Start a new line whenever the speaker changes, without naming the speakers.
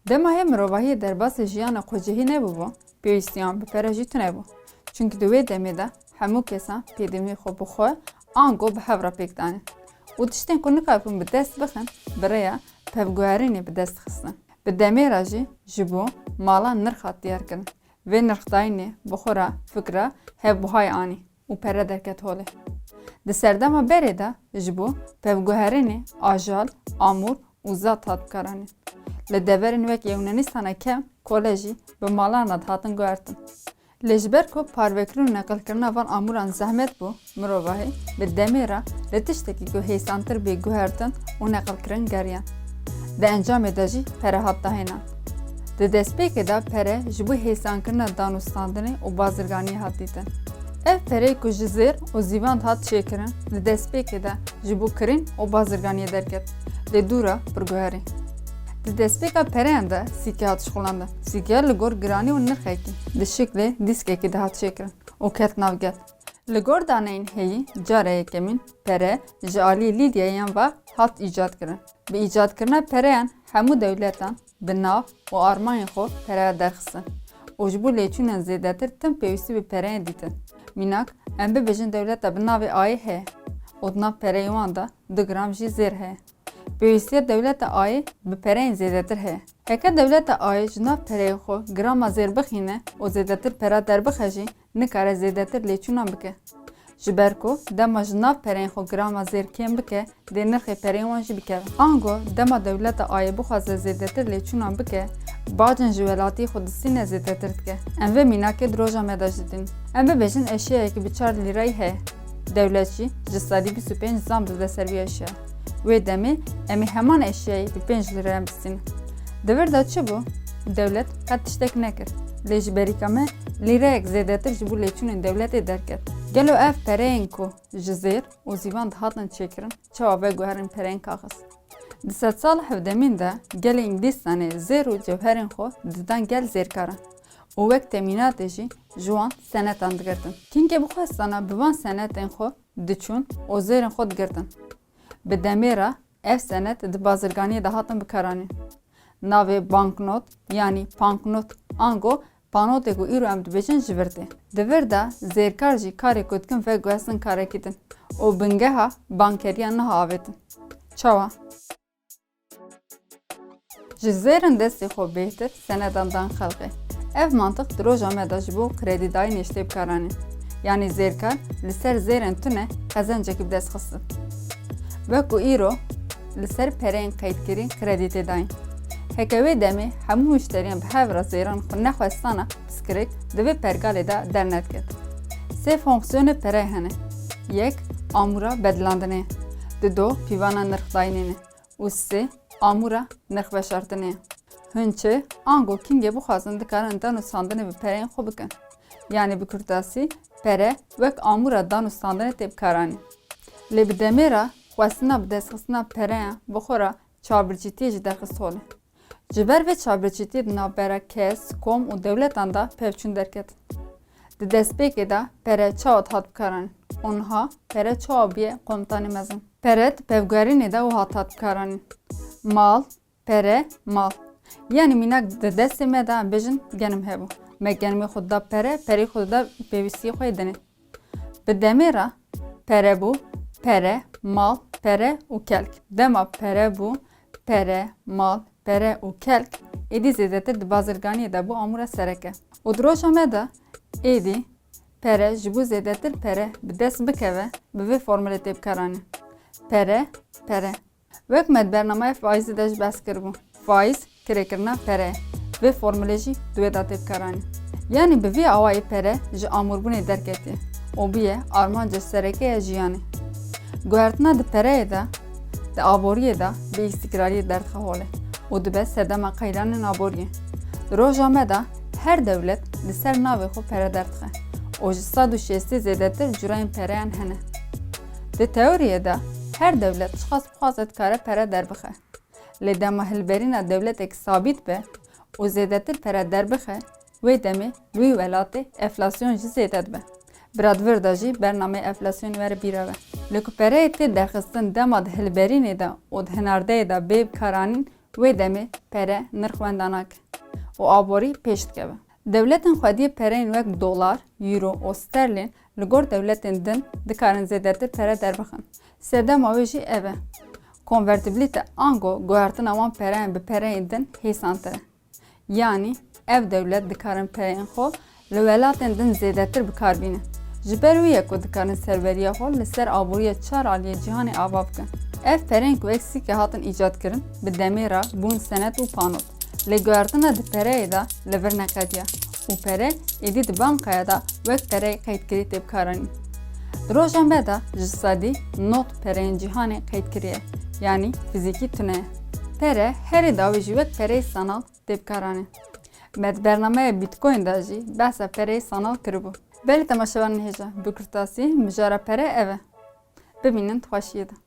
Dema mirovahî derbasê jiyana xwecihî nebûbû, pêwistiyan bi pere jî tune bû. Çimkî di wê demê de hemû kesan pêdiviyên xwe bi xwe ango bi hev re pêk danîn. û tiştên ku nikaribûn bi dest bixin, bi riya pevguherînê bi dest dixistin. Bi demê re jî ji bo malan nirx hat diyarkirin. Vê Nirxdayînê bi xwe re fikra hevbuhayê anî û pere derket holê. Di serdema berê de ji bo pevguherînê ajal, amûr û zat hat bikaranîn. Li deverên wek Yewnanistan kem kole jî bi malan re hatin guhertin. Lê ji ber ku parvekirin û neqilkirina van amûran zehmet bû, mirovahî bi demê re li tiştekî ku hêsantir bê guhertin û neqilkirin geriyan. Di encamê de jî pere hat dahênan. Di destpêkê de pere ji bo hêsankirina danûstandinê û bazirganiyê hat dîtin. Ev pereyê ku ji zêr û zîvan hat çêkirin, li destpêkê de ji bo kirin û bazirganiyê derket. Lê dûra pirguherî. Di destpêka pereyan de sîkê hat şixulandin. Sîkeyar li gor giranî û nirxekî di şiklê dîskekî de hat çêkirin û ket navget. Li gor daneyên heyî cara yekemîn pere ji aliyê Lîdyayên ve hat îcat kirin. Bi îcatkirina pereyan hemû dewletan bi nav û armanên xwe pereya derxistin. û ji bo lêçûnên zêdetir tim pêwîstî bi pereyên dîtin. Mînak em bibêjin dewleta bi navê ayê heye û di nav pereyê wan de 2 gram jî zêr heye. Pêwistiya dewleta ayê bi pereyên zêdetir heye. Heke dewleta ayê ji nav pereyê xwe grama zêr bixîne û zêdetir pera derbixe jî nikare zêdetir lêçûnan bike. Ji ber ku dema ji nav pereyên xwe grama zêr kêm bike, dê nirxê pereyên wan jî bikeve. Ango dema dewleta ayê bixwaze zêdetir lêçûnan bike, bacên ji welatiyê xwe distîne zêdetir dike. Em vê mînakê di roja me de jî dînin. Em bibêjin eşyayekî bi 4 lîrayî heye. Dewlet jî ji sedî 25 zam dide ser vî eşya. Wê demê em ê heman eşyayê bi 5 lîrayan bistînin. Di vir de çi bû? Dewlet qet tiştek nekir. Lê ji berîka me lîrayek zêdetir ji bo lêçûnên dewletê derket. Gelo ev pereyên ku ji zêr û zîvan dihatin çêkirin, çawa veguherîn pereyên kaxis. Di sed sala hevdemîn de gelê Înglistanê zêr û cewherên xwe didan gel zêrkaran. û wek temînatê jî ji wan senetan digirtin. Kînkê bixwestana bi van senetên xwe diçûn û zêrên xwe digirtin. Bi demê re ev senet di bazirganiyê de hatin bikaranîn. Navê banknot yanî banknot ango panotê ku îro em dibêjin ji vir tê. Di vir de zêrkar jî karê ku dikin veguhestin karekî din û bingeha bankeriya niha avêtin. Çawa? Ji zêrên destê xwe bêhtir senedan dan xelqê. Ev mantık di roja me de ji bo kredîdayînê jî tê bikaranîn. Yanî zêrkar li ser zêrên tune qezencekî bi dest xistin. Wekû îro li ser pereyên qeydkirî kredî tê dayîn. Heke wê demê hemû müşteriyên bi hev re zêran xwe nexwestana piskirik di vê pergalê de dernedket. Sê fonksiyonê pereyê hene. Yek, amûra bedlandinê. Di do pîvana Nirxdayînê û sê amûra nirx veşartinê. Hin çi ango kîngê bixwazin dikarin danûstandinê bi pereyên xwe bikin. Yanî bi kurtasî pere wek amûra danûstandinê tê bikaranîn. Lê bi demê re xwestina bi destxistina pereyan bi xwe re çavbirçîtiyê jî derxist holê. Ji ber vê çavbirçîtiyê di navbera kes, kom û dewletan de pevçûn derketin. Di destpêkê de pere çawa hat bikaranîn. Onha pere çawa bûye komutanê mezin. Pere di pevguherînê de hat bikaranîn. Mal, pere, mal. Yani mînak di destê me de em bêjin genim hebû. Me genimê xwe da pere, perê xwe da pêwistiyê xwe dinê. Bi demê re pere bû, pere, mal, pere û kelk. Dema pere bû, pere, mal, pere û kelk êdî zêdetir di bazirganiyê de bû amûra sereke. û di roja me de êdî pere ji bo zêdetir pere bi dest bikeve bi vê formülê tê bikaranîn. Pere, pere. Wek me di bernamaya faîzê de jî behs kiribû. Faiz kirêkirina pere. Vê formülê jî di wê de tê bikaranîn. Yani bi vê awayê pere ji amûrbûnê derketiye û bûye armanca serekeya jiyanê. Guhertina di pereyê de di aboriyê de bi îstikrariyê derdixe holê û dibe serdema qeyranên aboriyê. Di roja me de her dewlet li ser navê xwe pere derdixe û ji 160 zêdetir curayên pereyan hene. Di teoriyê de her dewlet çiqas bixwaze dikare pere derbixe. Lê dema hilberîna dewletekî sabît be û zêdetir pere derbixe, wê demê wî welatê enflasyon jî zêde dibe. Biradvir de jî bernameyê enflasyonê were bîra be. Lê ku pereyê tê derxistin dema di hilberînê de û di hinardeyê de bê bikaranîn Wê demê pere nirxwendanak û aborî pêş dikeve. Dewletên xwediyê pereyên wek dolar, euro û sterlîn li gor dewletên din dikarin zêdetir pere derbixin. Serdema wê jî ev e. Konvertibilîte ango guhertina wan pereyan bi pereyên din hêsantir e. Yani ev dewlet dikarin pereyên xwe li welatên din zêdetir bikarbînin. Ji ber wî ye ku dikarin serveriya xwe li ser aboriya çar aliyê cîhanê ava bikin. Ev pereyên ku eksîkê hatin îcadkirin bi demê re bûn senet û panot. Lê guhertina di pereyê de li vir neqediye û pere êdî di bankaya da wek pereyê qeydkirî tê bikaranîn. Di rojan me de ji sedî not pereyên cîhanê qeydkiriye, yanî fîzîkî tune. Pere herî dawî jî wek pereyê sanal tê bikaranîn. Me di bernameya Bitcoin de jî behsa pereyê sanal kiribû. Belê temaşevanên hêja bi kurtasî mijara pere ev e. Bibînin xweşiyê de.